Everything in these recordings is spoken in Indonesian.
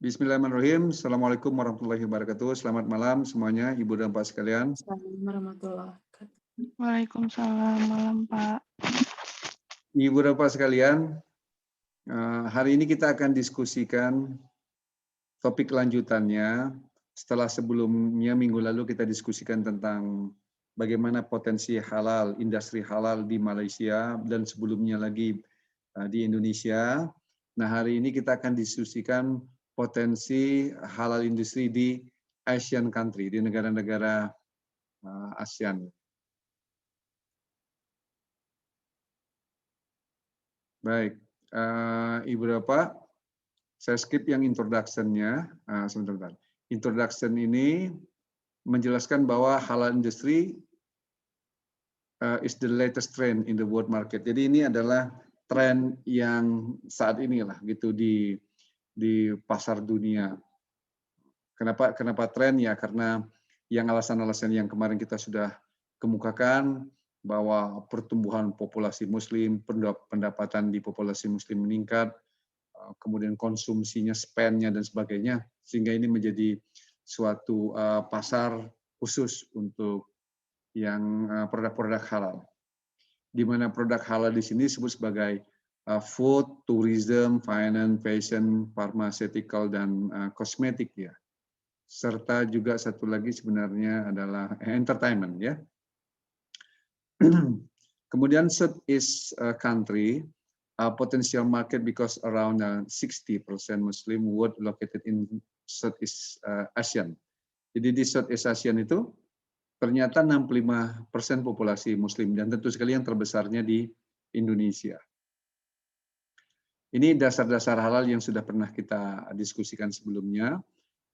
Bismillahirrahmanirrahim. Assalamualaikum warahmatullahi wabarakatuh. Selamat malam semuanya, Ibu dan Pak sekalian. Assalamualaikum warahmatullahi wabarakatuh. Waalaikumsalam malam Pak. Ibu dan Pak sekalian, hari ini kita akan diskusikan topik lanjutannya. Setelah sebelumnya minggu lalu kita diskusikan tentang bagaimana potensi halal, industri halal di Malaysia dan sebelumnya lagi di Indonesia. Nah, hari ini kita akan diskusikan potensi halal industri di Asian country, di negara-negara ASEAN. Baik, Ibu Bapak, saya skip yang introduction-nya. Sebentar. Introduction ini menjelaskan bahwa halal industry is the latest trend in the world market. Jadi ini adalah tren yang saat inilah gitu di pasar dunia. Kenapa tren ya? Karena yang alasan-alasan yang kemarin kita sudah kemukakan, bahwa pertumbuhan populasi Muslim, pendapatan di populasi Muslim meningkat, kemudian konsumsinya, spend-nya dan sebagainya, sehingga ini menjadi suatu pasar khusus untuk yang produk-produk halal. Di mana produk halal di sini disebut sebagai food, tourism, finance, fashion, pharmaceutical dan kosmetik ya. Serta juga satu lagi sebenarnya adalah entertainment ya. Kemudian Southeast country, potential market because around 60% Muslim world located in Southeast Asian. Jadi di Southeast Asian itu ternyata 65% populasi Muslim dan tentu sekali yang terbesarnya di Indonesia. Ini dasar-dasar halal yang sudah pernah kita diskusikan sebelumnya.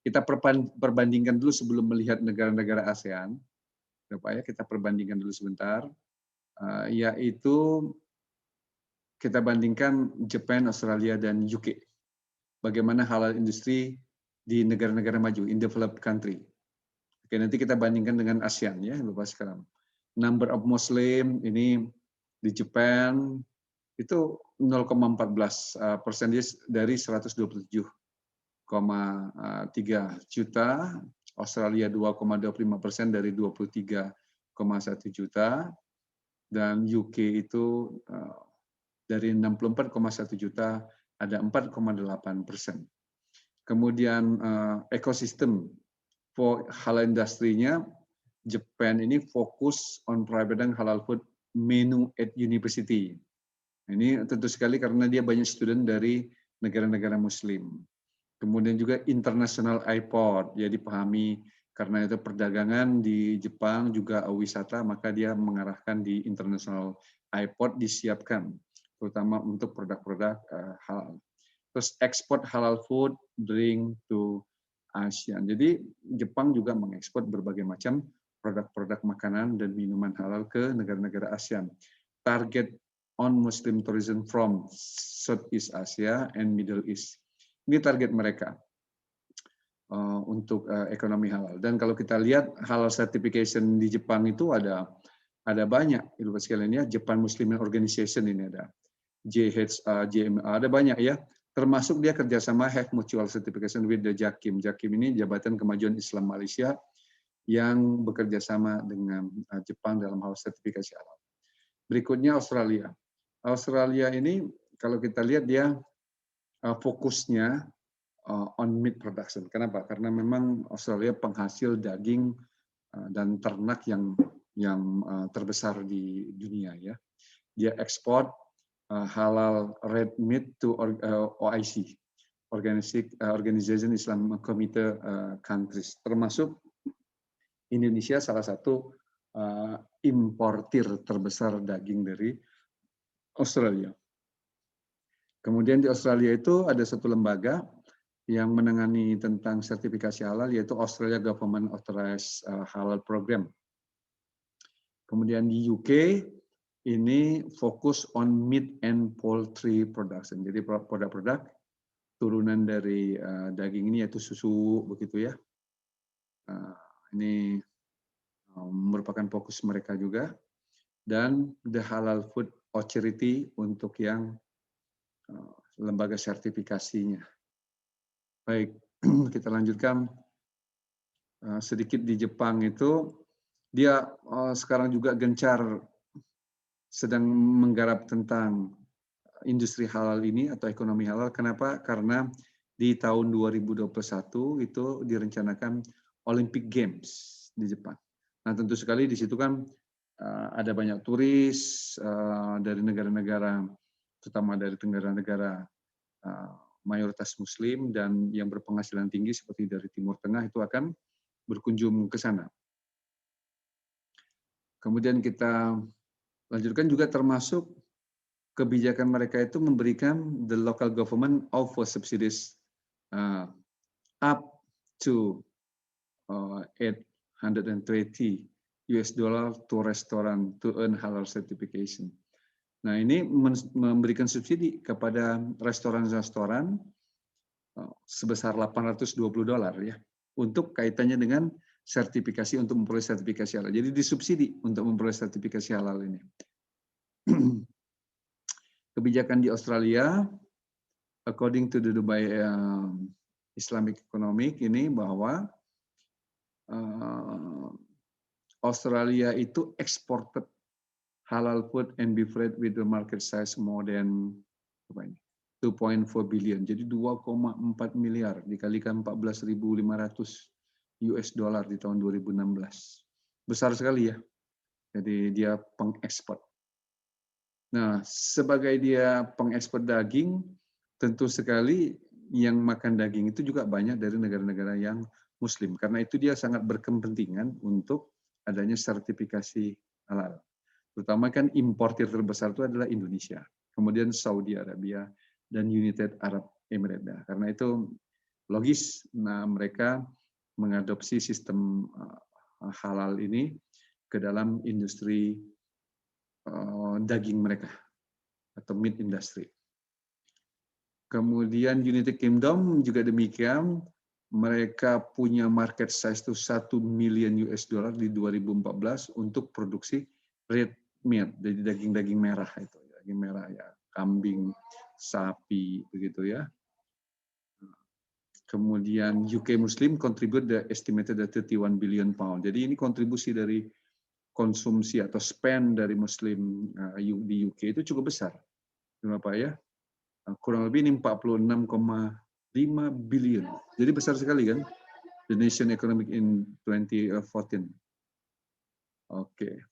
Kita perbandingkan dulu sebelum melihat negara-negara ASEAN. Bapak ya, kita perbandingkan dulu sebentar. Yaitu kita bandingkan Jepang, Australia, dan UK. Bagaimana halal industri di negara-negara maju, in developed country. Oke, nanti kita bandingkan dengan ASEAN ya, Bapak sekarang. Number of Muslim ini di Jepang itu 0,14% dari 127,3 juta, Australia 2,25% dari 23,1 juta, dan UK itu dari 64,1 juta ada 4,8%. Kemudian ekosistem halal industrinya, Jepang ini fokus on providing halal food menu at university. Ini tentu sekali karena dia banyak student dari negara-negara Muslim. Kemudian juga international airport, ya dipahami karena itu perdagangan di Jepang juga wisata, maka dia mengarahkan di international airport disiapkan, terutama untuk produk-produk halal. Terus ekspor halal food, drink to ASEAN. Jadi Jepang juga mengekspor berbagai macam produk-produk makanan dan minuman halal ke negara-negara ASEAN. Target on Muslim tourism from Southeast Asia and Middle East. Ini target mereka untuk ekonomi halal. Dan kalau kita lihat halal certification di Jepang itu ada banyak, Ibu sekalian ya. Japan Muslim Organization ini ada, JHA, JMA, ada banyak ya. Termasuk dia kerjasama have mutual certification with the JAKIM. JAKIM ini Jabatan Kemajuan Islam Malaysia yang bekerja sama dengan Jepang dalam hal sertifikasi halal. Berikutnya Australia. Australia ini kalau kita lihat dia fokusnya on meat production. Kenapa? Karena memang Australia penghasil daging dan ternak yang terbesar di dunia ya. Dia ekspor halal red meat to OIC, Organization Islam Committee countries, termasuk Indonesia salah satu importir terbesar daging dari Australia. Kemudian di Australia itu ada satu lembaga yang menangani tentang sertifikasi halal, yaitu Australia Government Authorized Halal Program. Kemudian di UK ini fokus on meat and poultry production. Jadi produk-produk turunan dari daging ini yaitu susu begitu ya. Ini merupakan fokus mereka juga. Dan the Halal Food Authority untuk yang lembaga sertifikasinya. Baik, kita lanjutkan sedikit di Jepang itu. Dia sekarang juga gencar sedang menggarap tentang industri halal ini atau ekonomi halal. Kenapa? Karena di tahun 2021 itu direncanakan Olympic Games di Jepang. Nah, tentu sekali di situ kan ada banyak turis dari negara-negara, terutama dari negara-negara mayoritas Muslim dan yang berpenghasilan tinggi seperti dari Timur Tengah itu akan berkunjung ke sana. Kemudian kita lanjutkan juga termasuk kebijakan mereka itu memberikan the local government offer subsidies up to $820 to restaurant to earn halal certification. Nah, ini memberikan subsidi kepada restoran-restoran sebesar $820 ya, untuk kaitannya dengan sertifikasi untuk memperoleh sertifikasi halal. Jadi disubsidi untuk memperoleh sertifikasi halal ini. Kebijakan di Australia, according to the Dubai Islamic Economic ini bahwa Australia itu exported halal food and beverage with the market size more than 2.4 billion. Jadi 2,4 miliar dikalikan 14.500 US dollar di tahun 2016. Besar sekali ya. Jadi dia pengekspor. Nah, sebagai dia pengekspor daging, tentu sekali yang makan daging itu juga banyak dari negara-negara yang Muslim. Karena itu dia sangat berkepentingan untuk adanya sertifikasi halal. Terutama kan importir terbesar itu adalah Indonesia, kemudian Saudi Arabia, dan United Arab Emirates. Karena itu logis, nah mereka mengadopsi sistem halal ini ke dalam industri daging mereka atau meat industry. Kemudian United Kingdom juga demikian, mereka punya market size itu 1 million US dollar di 2014 untuk produksi red meat, jadi daging-daging merah itu, daging merah ya, kambing, sapi begitu ya. Kemudian UK Muslim contribute the estimated 31 billion pound. Jadi ini kontribusi dari konsumsi atau spend dari Muslim di UK itu cukup besar. Berapa ya? Kurang lebih ini 46,5 billion. Jadi besar sekali kan? The nation economic in 2014. Oke.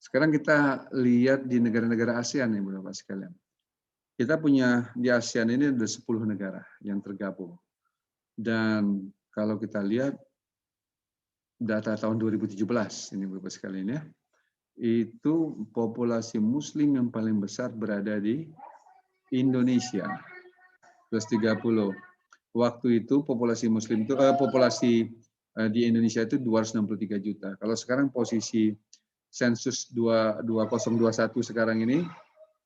Sekarang kita lihat di negara-negara ASEAN nih, Bapak sekalian. Kita punya di ASEAN ini ada 10 negara yang tergabung. Dan kalau kita lihat data tahun 2017 ini Bapak sekalian ya, itu populasi Muslim yang paling besar berada di Indonesia, 230. Waktu itu populasi Muslim itu populasi di Indonesia itu 263 juta. Kalau sekarang posisi sensus 2021 sekarang ini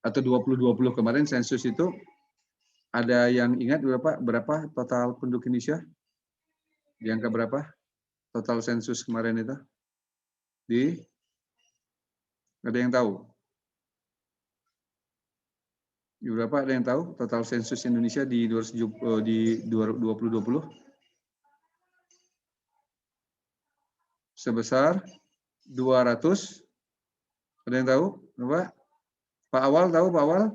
atau 2020 kemarin sensus itu ada yang ingat berapa total penduduk Indonesia? Di angka berapa? Total sensus kemarin itu? Ada yang tahu? Berapa ada yang tahu total sensus Indonesia di 2020? Sebesar 200. Ada yang tahu? Berapa? Pak Awal tahu Pak Awal?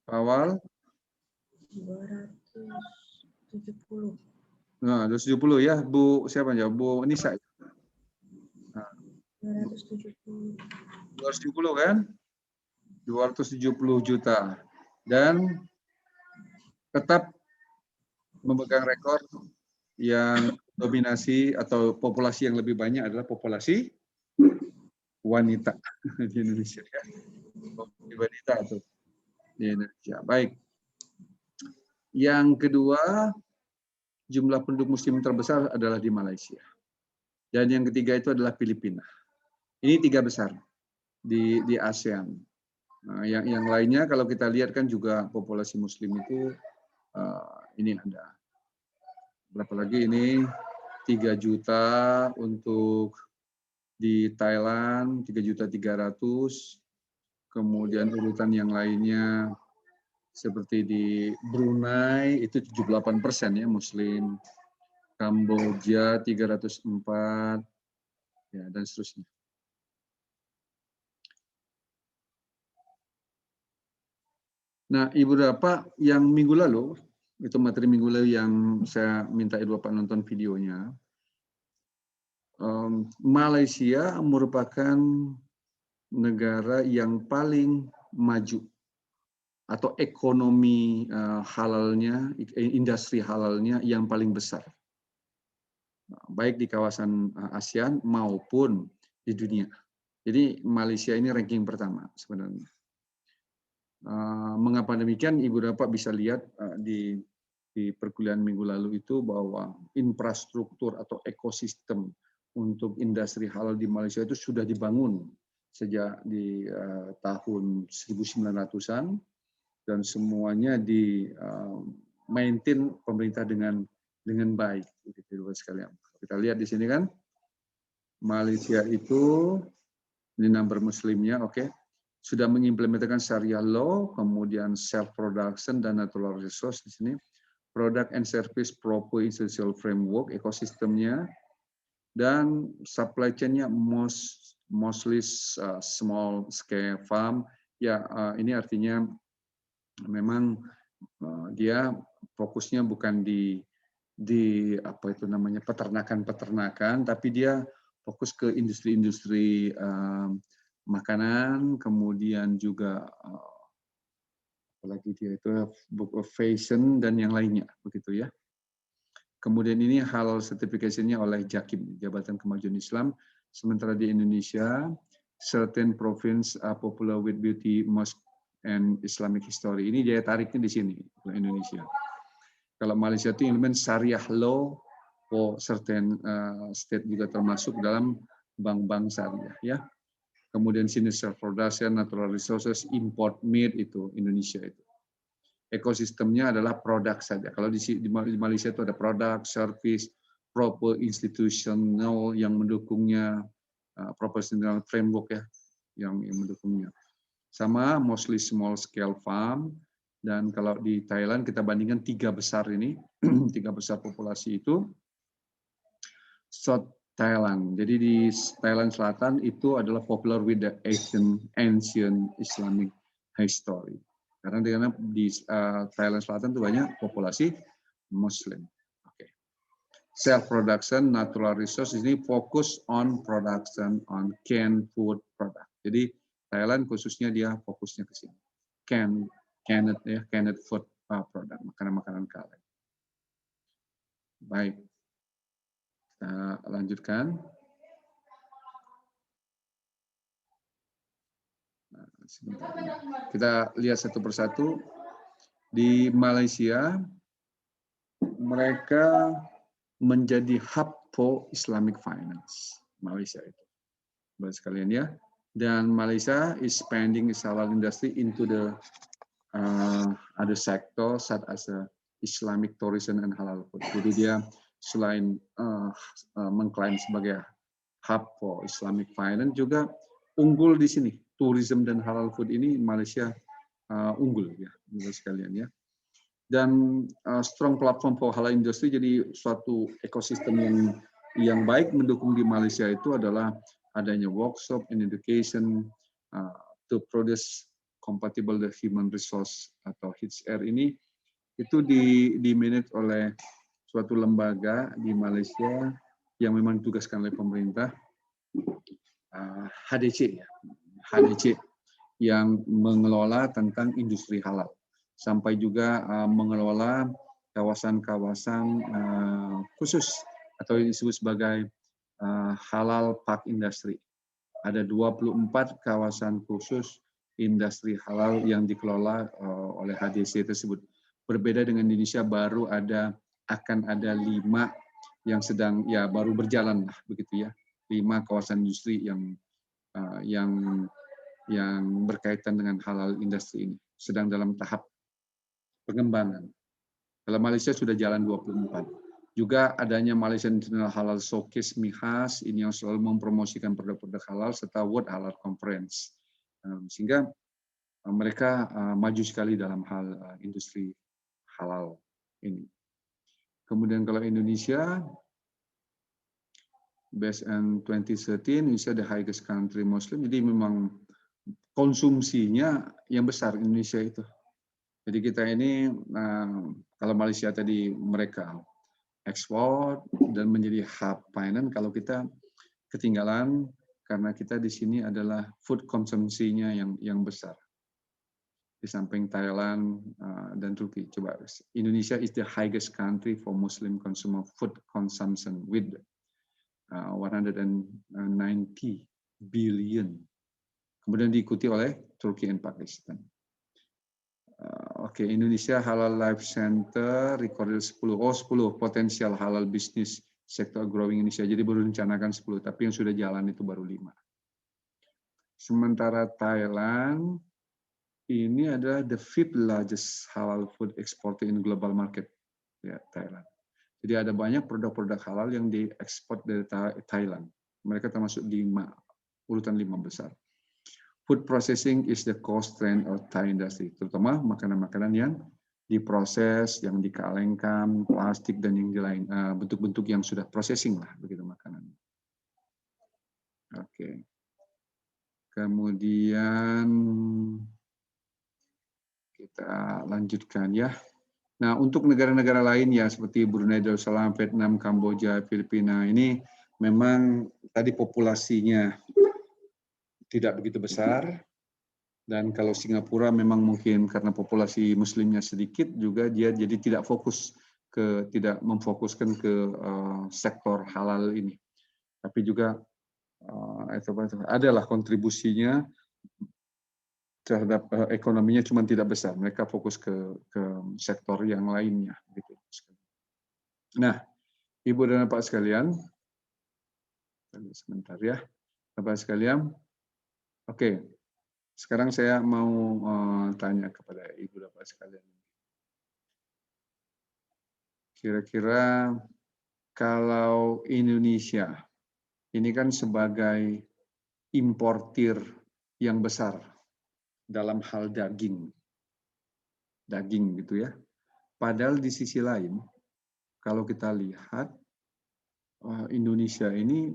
Pak Awal? 270. Nah, 270 ya, Bu siapa ya? Bu Nisa. Nah, 270. 270 kan? 270 juta. Dan tetap memegang rekor yang dominasi atau populasi yang lebih banyak adalah populasi wanita di Indonesia ya. Populasi wanita itu di Indonesia. Baik. Yang kedua, jumlah penduduk Muslim terbesar adalah di Malaysia. Dan yang ketiga itu adalah Filipina. Ini 3 besar di ASEAN. Nah, yang lainnya kalau kita lihat kan juga populasi Muslim itu ini ada berapa lagi ini 3 juta untuk di Thailand 3.300.000, kemudian urutan yang lainnya Seperti di Brunei itu 78% ya Muslim, Kamboja 304, ya dan seterusnya. Nah, Ibu Bapak yang minggu lalu, itu materi minggu lalu yang saya minta Ibu Bapak nonton videonya. Malaysia merupakan negara yang paling maju atau ekonomi halalnya, industri halalnya yang paling besar, baik di kawasan ASEAN maupun di dunia. Jadi Malaysia ini ranking pertama sebenarnya. Mengapa demikian? Ibu Bapak bisa lihat di perkuliahan minggu lalu itu bahwa infrastruktur atau ekosistem untuk industri halal di Malaysia itu sudah dibangun sejak di tahun 1900-an dan semuanya di maintain pemerintah dengan baik, begitu sekalian. Kita lihat di sini kan, Malaysia itu ini number muslimnya, oke, sudah mengimplementasikan Syariah law, kemudian self production dan natural resource di sini, product and service proper institutional framework, ekosistemnya, dan supply chain-nya mostly small scale farm. Ya, ini artinya memang dia fokusnya bukan di apa itu namanya peternakan, tapi dia fokus ke industri-industri makanan, kemudian juga apalagi dia itu fashion dan yang lainnya, begitu ya. Kemudian ini halal certification-nya oleh JAKIM, Jabatan Kemajuan Islam. Sementara di Indonesia, certain province are popular with beauty, mosque, and Islamic history. Ini daya tariknya di sini, Indonesia. Kalau Malaysia itu implement Syariah law for certain state juga termasuk dalam bank-bank syariah, ya. Kemudian sini self production, natural resources, import meat itu Indonesia itu. Ekosistemnya adalah produk saja. Kalau di Malaysia itu ada produk, service, proper institutional yang mendukungnya, proper institutional framework ya, yang mendukungnya. Sama mostly small scale farm, dan kalau di Thailand kita bandingkan tiga besar ini, tiga besar populasi itu, South Thailand. Jadi di Thailand Selatan itu adalah popular with the ancient Islamic history. Karena di Thailand Selatan itu banyak populasi Muslim. Okay. Self production, natural resources ini fokus on production on canned food product. Jadi Thailand khususnya dia fokusnya ke sini. Canned food product, makanan-makanan kaleng. Baik. Kita lanjutkan. Kita lihat satu persatu. Di Malaysia, mereka menjadi hub for Islamic finance. Malaysia itu, baik sekalian ya. Dan Malaysia is expanding its halal industry into the other sector such as Islamic tourism and halal food. Jadi dia selain mengklaim sebagai hub for Islamic finance juga unggul di sini. Tourism dan halal food ini Malaysia unggul ya, baik sekalian ya. Dan strong platform for halal industry, jadi suatu ekosistem yang baik mendukung di Malaysia itu adalah adanya workshop and education to produce compatible the human resource atau HR ini itu di-manage oleh suatu lembaga di Malaysia yang memang ditugaskan oleh pemerintah, HDC yang mengelola tentang industri halal, sampai juga mengelola kawasan-kawasan khusus atau yang disebut sebagai halal park industry. Ada 24 kawasan khusus industri halal yang dikelola oleh HDC tersebut. Berbeda dengan Indonesia, akan ada 5 yang sedang ya baru berjalan lah begitu ya. 5 kawasan industri yang berkaitan dengan halal industri ini sedang dalam tahap pengembangan. Kalau Malaysia sudah jalan 24. Juga adanya Malaysia International Halal Showcase MIHAS ini yang selalu mempromosikan produk-produk halal serta World Halal Conference. Sehingga mereka maju sekali dalam hal industri halal ini. Kemudian kalau Indonesia, based on 2013, Indonesia the highest country Muslim, jadi memang konsumsinya yang besar Indonesia itu. Jadi kita ini, kalau Malaysia tadi mereka ekspor dan menjadi hub finance, kalau kita ketinggalan karena kita di sini adalah food konsumsinya yang besar. Di samping Thailand dan Turki. Coba, Indonesia is the highest country for Muslim consumer food consumption with 190 billion. Kemudian diikuti oleh Turki dan Pakistan. Oke, Indonesia Halal Life Center recorded 10 potensial halal bisnis sektor growing Indonesia. Jadi baru rencanakan 10, tapi yang sudah jalan itu baru 5. Sementara Thailand ini adalah the 5th largest halal food exporter in global market, ya, Thailand. Jadi ada banyak produk-produk halal yang diekspor dari Thailand. Mereka termasuk urutan 5 besar. Food processing is the core strength of Thai industry, terutama makanan-makanan yang diproses, yang dikalengkan, plastik dan yang lain, bentuk-bentuk yang sudah processing lah, begitu makanannya. Oke. Kemudian kita lanjutkan ya. Nah, untuk negara-negara lain ya seperti Brunei Darussalam, Vietnam, Kamboja, Filipina, ini memang tadi populasinya tidak begitu besar. Dan kalau Singapura memang mungkin karena populasi muslimnya sedikit juga dia jadi tidak memfokuskan ke sektor halal ini. Tapi juga adalah kontribusinya terhadap ekonominya cuma tidak besar. Mereka fokus ke sektor yang lainnya. Gitu. Nah, Ibu dan Bapak sekalian, sebentar ya, Bapak sekalian. Oke, sekarang saya mau tanya kepada Ibu dan Bapak sekalian. Kira-kira kalau Indonesia ini kan sebagai importir yang besar dalam hal daging gitu ya. Padahal di sisi lain, kalau kita lihat Indonesia ini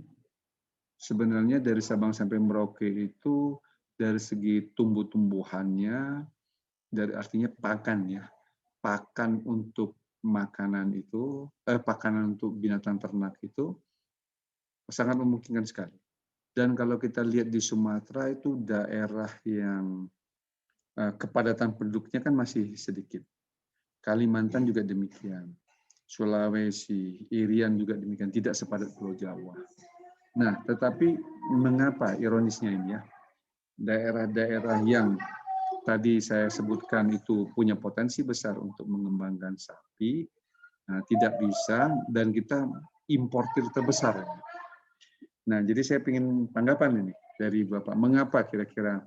sebenarnya dari Sabang sampai Merauke itu dari segi tumbuh-tumbuhannya, dari artinya pakan ya, pakan untuk makanan itu, pakan untuk binatang ternak itu sangat memungkinkan sekali. Dan kalau kita lihat di Sumatera itu daerah yang kepadatan penduduknya kan masih sedikit. Kalimantan juga demikian. Sulawesi, Irian juga demikian, tidak sepadat Pulau Jawa. Nah, tetapi mengapa ironisnya ini ya, daerah-daerah yang tadi saya sebutkan itu punya potensi besar untuk mengembangkan sapi, tidak bisa, dan kita importir terbesar. Nah, jadi saya ingin tanggapan ini dari Bapak, mengapa kira-kira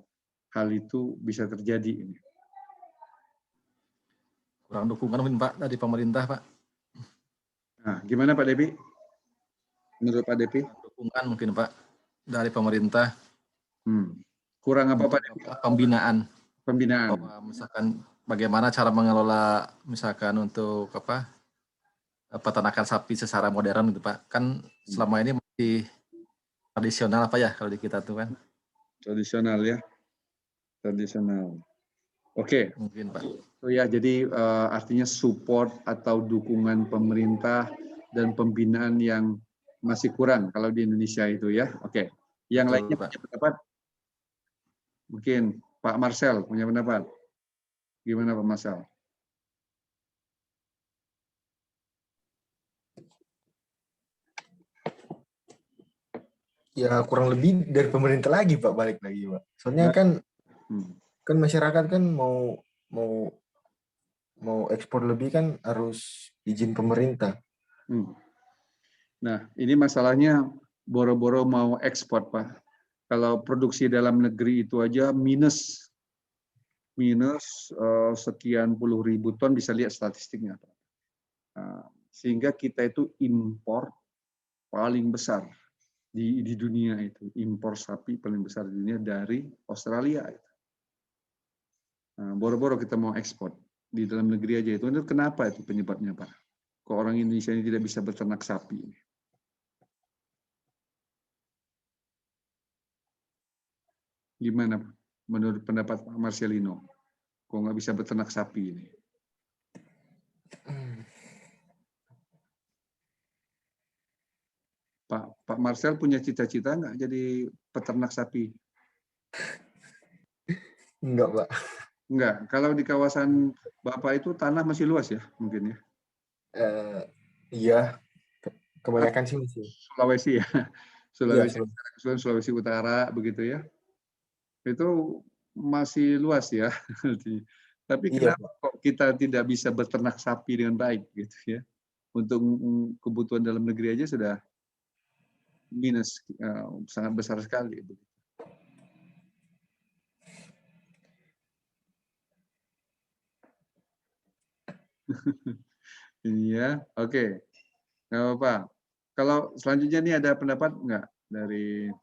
hal itu bisa terjadi ini? Kurang dukungan mungkin Pak dari pemerintah Pak. Nah, gimana Pak Depi? Menurut Pak Depi? Dukungan mungkin Pak dari pemerintah. Kurang apa Pak Depi? Pembinaan. Pembinaan. Misalkan bagaimana cara mengelola misalkan untuk peternakan sapi secara modern gitu Pak. Kan selama ini masih tradisional apa ya kalau di kita tuh kan? Tradisional ya. Tradisional. Oke. Mungkin Pak. Oh ya, jadi artinya support atau dukungan pemerintah dan pembinaan yang masih kurang kalau di Indonesia itu ya. Oke. Yang betul, lainnya Pak. Punya pendapat? Mungkin Pak Marcel punya pendapat. Gimana Pak Marcel? Ya kurang lebih dari pemerintah lagi Pak, balik lagi Pak. Soalnya kan masyarakat kan mau ekspor lebih kan harus izin pemerintah. Nah, ini masalahnya boro-boro mau ekspor Pak. Kalau produksi dalam negeri itu aja minus sekian puluh ribu ton, bisa lihat statistiknya Pak. Sehingga kita itu impor paling besar di dunia itu, impor sapi paling besar di dunia dari Australia. Boro-boro kita mau ekspor di dalam negeri aja itu kenapa itu penyebabnya Pak? Kok orang Indonesia ini tidak bisa beternak sapi? Gimana menurut pendapat Pak Marcelino? Kok nggak bisa beternak sapi ini? Pak Marcel punya cita-cita nggak jadi peternak sapi? Enggak, Pak. Enggak. Kalau di kawasan Bapak itu tanah masih luas ya, mungkin ya? Iya, kebanyakan sih masih. Sulawesi ya, Iya, Sulawesi Utara begitu ya. Itu masih luas ya. Tapi iya, kenapa kok kita tidak bisa beternak sapi dengan baik gitu ya? Untuk kebutuhan dalam negeri aja sudah minus sangat besar sekali. Iya, oke. Nggak apa-apa. Kalau selanjutnya nih ada pendapat nggak dari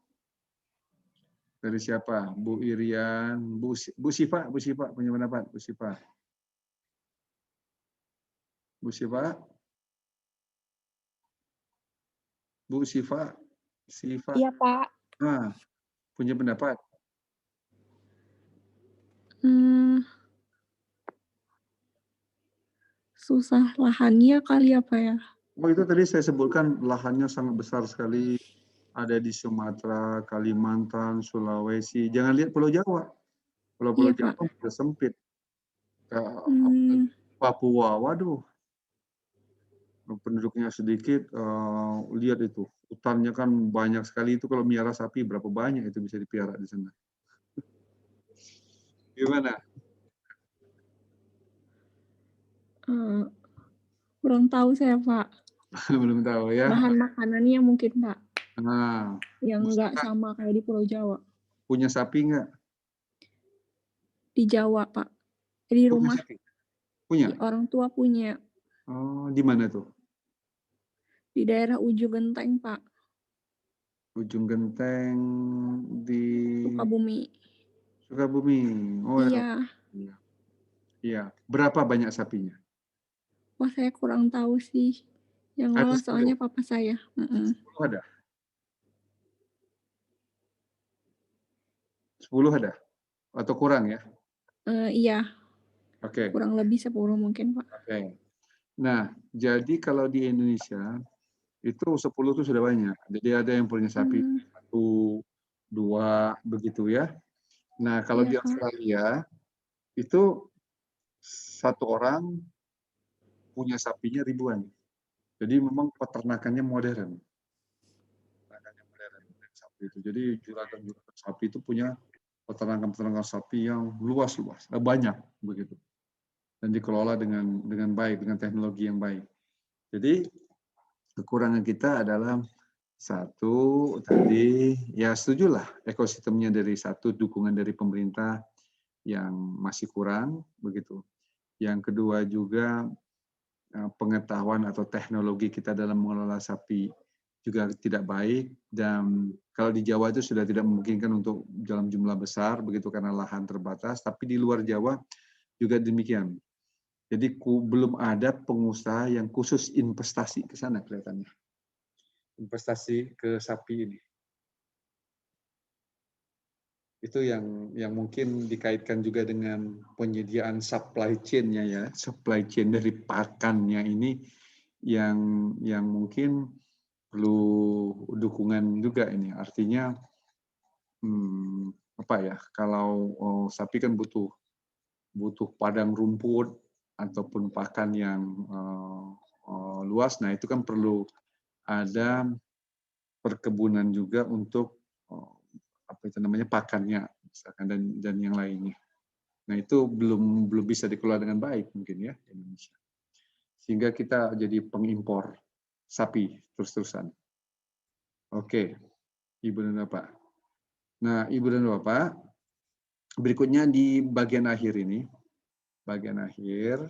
siapa? Bu Irian, Bu Siva punya pendapat, Bu Siva. Bu Siva, Bu Siva, Iya, Pak. punya pendapat. Susah lahannya kali apa ya? Oh itu tadi saya sebutkan lahannya sangat besar sekali. Ada di Sumatera, Kalimantan, Sulawesi. Jangan lihat Pulau Jawa. Kalau Pulau Iya, Jawa Pak. sudah sempit. Papua, waduh. Penduduknya sedikit, lihat itu. Hutannya kan banyak sekali itu kalau miara sapi berapa banyak itu bisa dipiara di sana. Gimana? Kurang tahu saya, Pak. Belum tahu ya. Bahan makanannya mungkin, Pak. Nah, Yang nggak sama kayak di Pulau Jawa. punya sapi nggak? Di Jawa, Pak. Di rumah. Punya? Orang tua punya. Oh, di mana tuh? Di daerah Ujung Genteng, Pak. Ujung Genteng di Sukabumi. Sukabumi. Oh, iya. Iya. Berapa banyak sapinya? Wah, saya kurang tahu sih. Yang Ada ngolah 10. soalnya papa saya. 10 ada? 10 ada? Atau kurang ya? Iya. Oke. Kurang lebih 10 mungkin, Pak. Oke. Nah, jadi kalau di Indonesia itu 10 itu sudah banyak. Jadi ada yang punya sapi 1, 2 begitu ya. Nah, kalau Iya, di Pak. Australia itu satu orang punya sapinya ribuan. Jadi memang peternakannya modern. Sapi itu. Jadi juragan-juragan sapi itu punya peternakan sapi yang luas-luas, banyak begitu. Dan dikelola dengan baik, dengan teknologi yang baik. Jadi kekurangan kita adalah satu tadi ya setujulah ekosistemnya dari satu dukungan dari pemerintah yang masih kurang begitu. Yang kedua juga pengetahuan atau teknologi kita dalam mengelola sapi juga tidak baik, dan kalau di Jawa itu sudah tidak memungkinkan untuk dalam jumlah besar begitu karena lahan terbatas, tapi di luar Jawa juga demikian. Jadi belum ada pengusaha yang khusus investasi ke sana kelihatannya. Investasi ke sapi ini. Itu yang mungkin dikaitkan juga dengan penyediaan supply chain-nya ya, supply chain dari pakannya ini yang mungkin perlu dukungan juga ini. Artinya apa ya? Kalau sapi kan butuh padang rumput ataupun pakan yang luas. Nah, itu kan perlu ada perkebunan juga untuk apa itu namanya pakannya misalkan dan yang lainnya. Nah, itu belum bisa dikelola dengan baik mungkin ya di Indonesia. Sehingga kita jadi pengimpor sapi terus-terusan. Oke, Ibu dan Bapak. Nah, Ibu dan Bapak, berikutnya di bagian akhir ini, bagian akhir,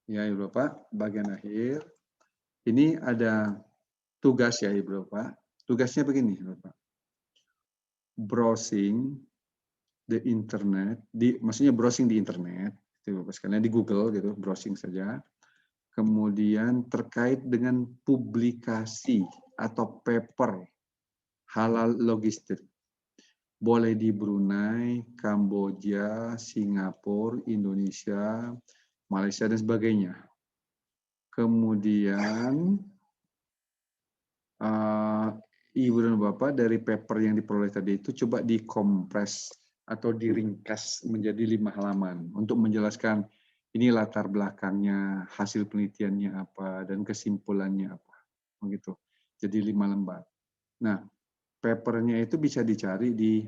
ya Ibu Bapak, bagian akhir, ini ada tugas ya Ibu Bapak. Tugasnya begini Bapak. Browsing the internet, maksudnya browsing di internet, itu Bapak sekalian, di Google gitu, browsing saja. Kemudian terkait dengan publikasi atau paper halal logistik. Boleh di Brunei, Kamboja, Singapura, Indonesia, Malaysia, dan sebagainya. Kemudian, Ibu dan Bapak dari paper yang diperoleh tadi itu coba dikompres atau diringkas menjadi 5 halaman untuk menjelaskan ini latar belakangnya, hasil penelitiannya apa, dan kesimpulannya apa. Begitu. Jadi 5 lembar. Nah, papernya itu bisa dicari di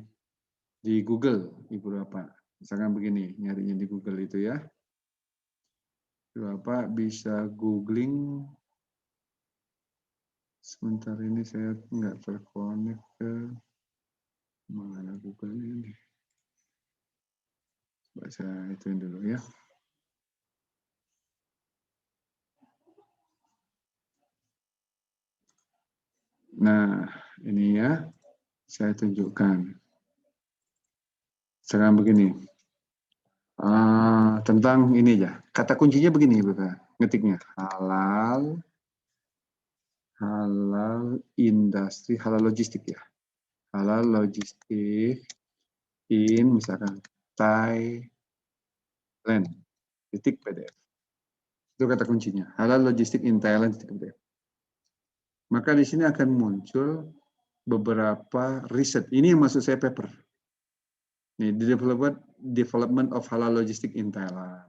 Google, Ibu Bapak. Misalkan begini, nyarinya di Google itu ya. Ibu Bapak bisa googling. Sebentar ini saya nggak terkonek ke mana Google ini. Coba saya ituin dulu ya. Nah, ini ya, saya tunjukkan. Sekarang begini, tentang ini aja. Kata kuncinya begini, Bapak, ngetiknya halal industri, halal logistik ya. Halal logistik in misalkan Thailand, titik PDF. Itu kata kuncinya. Halal logistik in Thailand, titik PDF. Maka di sini akan muncul beberapa riset. Ini yang maksud saya paper. Nih, development of halal logistic in Thailand.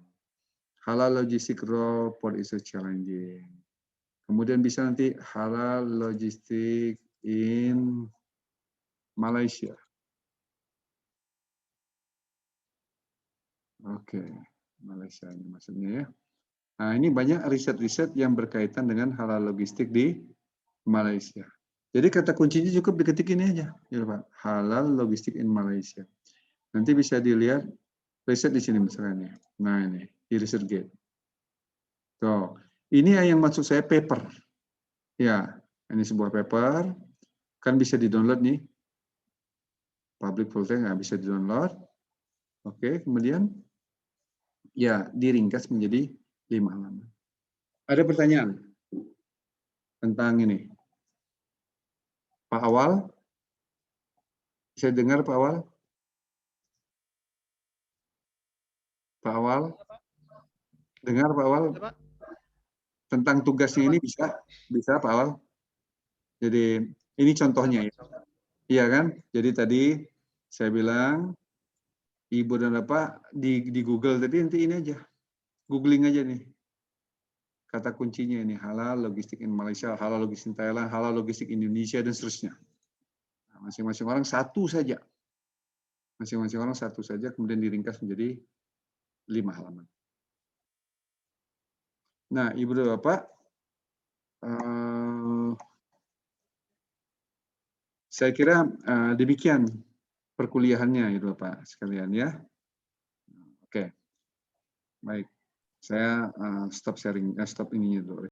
Halal logistic role for issue challenging. Kemudian bisa nanti halal logistik in Malaysia. Oke, Malaysia ini maksudnya ya. Nah, ini banyak riset-riset yang berkaitan dengan halal logistik di Malaysia. Jadi kata kuncinya cukup diketik ini aja, ya Pak. Halal logistik in Malaysia. Nanti bisa dilihat riset di sini misalnya. Nah ini di ResearchGate. Tuh, ini yang maksud saya paper. Ya, ini sebuah paper. Kan bisa di-download nih. Public folder nggak bisa di-download. Oke, kemudian ya diringkas menjadi 5 halaman. Ada pertanyaan tentang ini? Pak Awal? Bisa dengar Pak Awal? Pak Awal? Dengar Pak Awal? Tentang tugasnya ini bisa Pak Awal? Jadi ini contohnya ya. Iya kan? Jadi tadi saya bilang Ibu dan Bapak di Google tadi nanti ini aja. Googling aja nih. Kata kuncinya ini halal logistik in Malaysia, halal logistik in Thailand, halal logistik Indonesia dan seterusnya. Nah, masing-masing orang satu saja. Masing-masing orang satu saja kemudian diringkas menjadi 5 halaman. Nah, Ibu dan Bapak, saya kira demikian perkuliahannya Ibu Bapak sekalian ya. Oke. Baik. Saya stop sharing, stop ininya dulu.